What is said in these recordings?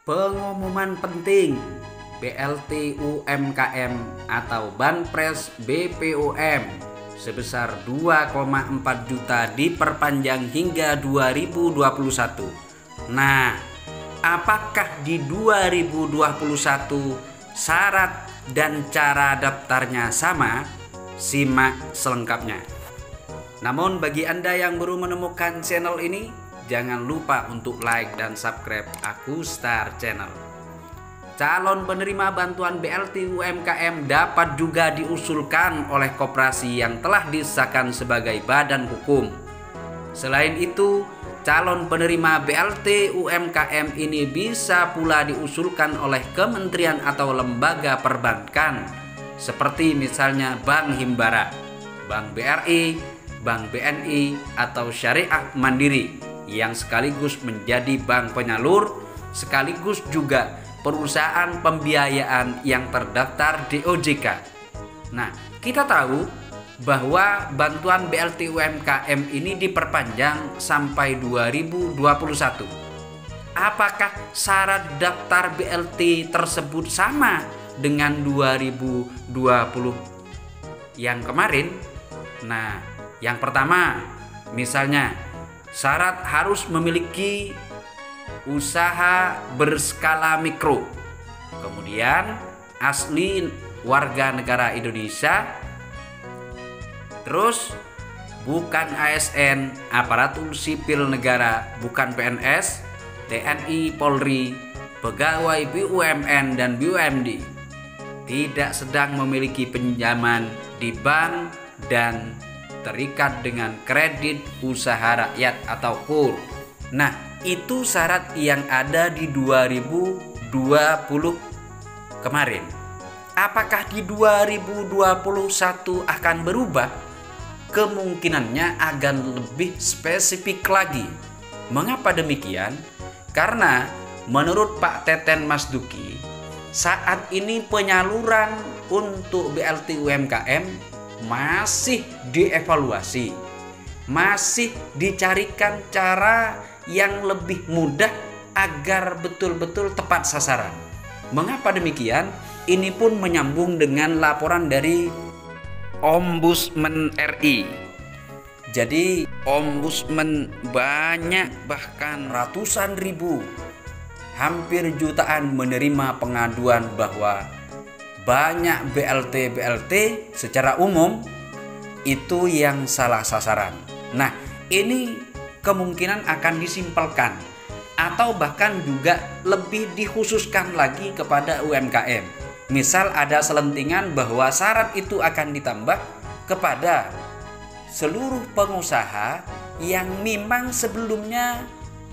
Pengumuman penting BLT UMKM atau Banpres BPUM sebesar 2,4 juta diperpanjang hingga 2021. Nah, apakah di 2021 syarat dan cara daftarnya sama? Simak selengkapnya. Namun bagi Anda yang baru menemukan channel ini, jangan lupa untuk like dan subscribe Agustar Channel. Calon penerima bantuan BLT UMKM dapat juga diusulkan oleh koperasi yang telah disahkan sebagai badan hukum. Selain itu, calon penerima BLT UMKM ini bisa pula diusulkan oleh kementerian atau lembaga perbankan seperti misalnya Bank Himbara, Bank BRI, Bank BNI, atau Syariah Mandiri yang sekaligus menjadi bank penyalur sekaligus juga perusahaan pembiayaan yang terdaftar di OJK. Nah, kita tahu bahwa bantuan BLT UMKM ini diperpanjang sampai 2021. Apakah syarat daftar BLT tersebut sama dengan 2020 yang kemarin? Nah, yang pertama, misalnya syarat harus memiliki usaha berskala mikro, kemudian asli warga negara Indonesia, terus bukan ASN, aparatur sipil negara, bukan PNS, TNI, Polri, pegawai BUMN dan BUMD, tidak sedang memiliki pinjaman di bank dan terikat dengan kredit usaha rakyat atau KUR. Nah, itu syarat yang ada di 2020 kemarin. Apakah di 2021 akan berubah? Kemungkinannya akan lebih spesifik lagi. Mengapa demikian? Karena menurut Pak Teten Mas Duki, saat ini penyaluran untuk BLT UMKM masih dievaluasi, masih dicarikan cara yang lebih mudah agar betul-betul tepat sasaran. Mengapa demikian? Ini pun menyambung dengan laporan dari Ombudsman RI. Jadi Ombudsman banyak, bahkan ratusan ribu, hampir jutaan menerima pengaduan bahwa banyak BLT secara umum itu yang salah sasaran. Nah, ini kemungkinan akan disimpelkan atau bahkan juga lebih dikhususkan lagi kepada UMKM. Misal ada selentingan bahwa syarat itu akan ditambah kepada seluruh pengusaha yang memang sebelumnya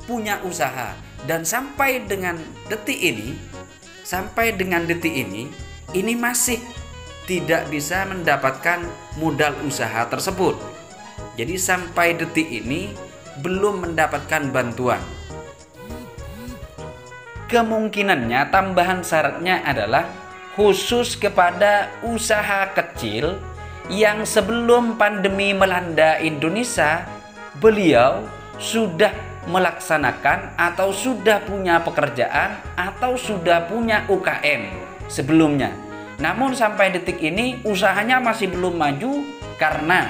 punya usaha dan sampai dengan detik ini ini masih tidak bisa mendapatkan modal usaha tersebut. Jadi sampai detik ini belum mendapatkan bantuan. Kemungkinannya tambahan syaratnya adalah khusus kepada usaha kecil yang sebelum pandemi melanda Indonesia beliau sudah melaksanakan atau sudah punya pekerjaan atau sudah punya UKM sebelumnya. Namun sampai detik ini usahanya masih belum maju karena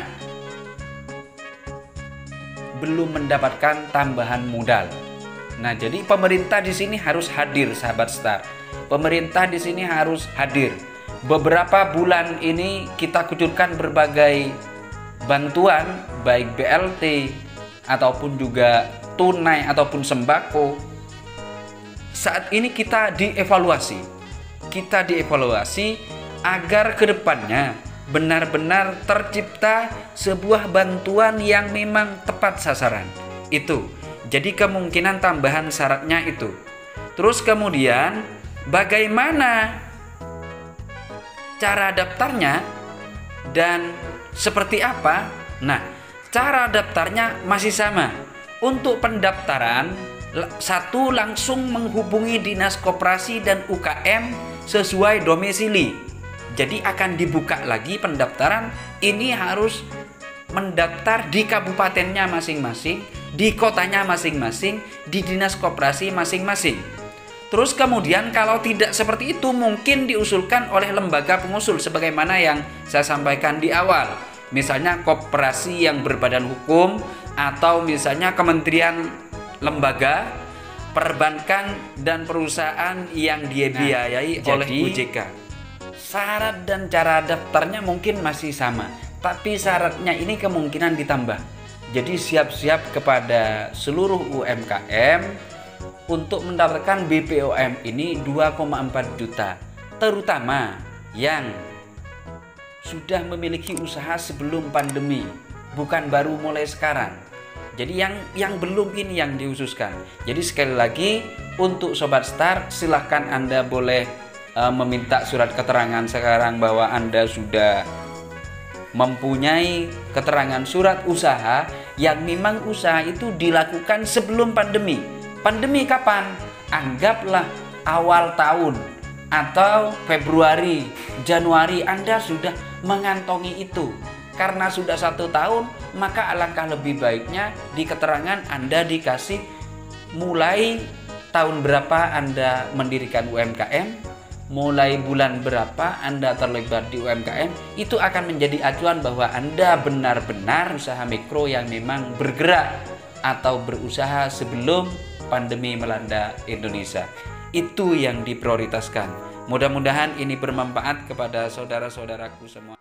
belum mendapatkan tambahan modal. Nah, jadi pemerintah di sini harus hadir, sahabat Star. Pemerintah di sini harus hadir. Beberapa bulan ini kita kucurkan berbagai bantuan baik BLT ataupun juga tunai ataupun sembako. Saat ini kita dievaluasi agar kedepannya benar-benar tercipta sebuah bantuan yang memang tepat sasaran. Itu jadi kemungkinan tambahan syaratnya itu. Terus kemudian bagaimana cara daftarnya dan seperti apa? Nah, cara daftarnya masih sama. Untuk pendaftaran, satu langsung menghubungi Dinas Koperasi dan UKM sesuai domisili. Jadi akan dibuka lagi pendaftaran. Ini harus mendaftar di kabupatennya masing-masing, di kotanya masing-masing, di dinas koperasi masing-masing. Terus kemudian kalau tidak seperti itu mungkin diusulkan oleh lembaga pengusul sebagaimana yang saya sampaikan di awal. Misalnya koperasi yang berbadan hukum atau misalnya kementerian, lembaga, perbankan dan perusahaan yang dibiayai oleh OJK. Syarat dan cara daftarnya mungkin masih sama, tapi syaratnya ini kemungkinan ditambah. Jadi siap-siap kepada seluruh UMKM untuk mendapatkan BPOM ini 2,4 juta, terutama yang sudah memiliki usaha sebelum pandemi, bukan baru mulai sekarang. Jadi yang belum ini yang dihususkan. Jadi sekali lagi untuk Sobat Star, silahkan Anda boleh meminta surat keterangan sekarang bahwa Anda sudah mempunyai keterangan surat usaha yang memang usaha itu dilakukan sebelum pandemi. Pandemi kapan? Anggaplah awal tahun atau Februari, Januari Anda sudah mengantongi itu. Karena sudah 1 tahun, maka alangkah lebih baiknya di keterangan Anda dikasih mulai tahun berapa Anda mendirikan UMKM, mulai bulan berapa Anda terlibat di UMKM. Itu akan menjadi acuan bahwa Anda benar-benar usaha mikro yang memang bergerak atau berusaha sebelum pandemi melanda Indonesia. Itu yang diprioritaskan. Mudah-mudahan ini bermanfaat kepada saudara-saudaraku semua.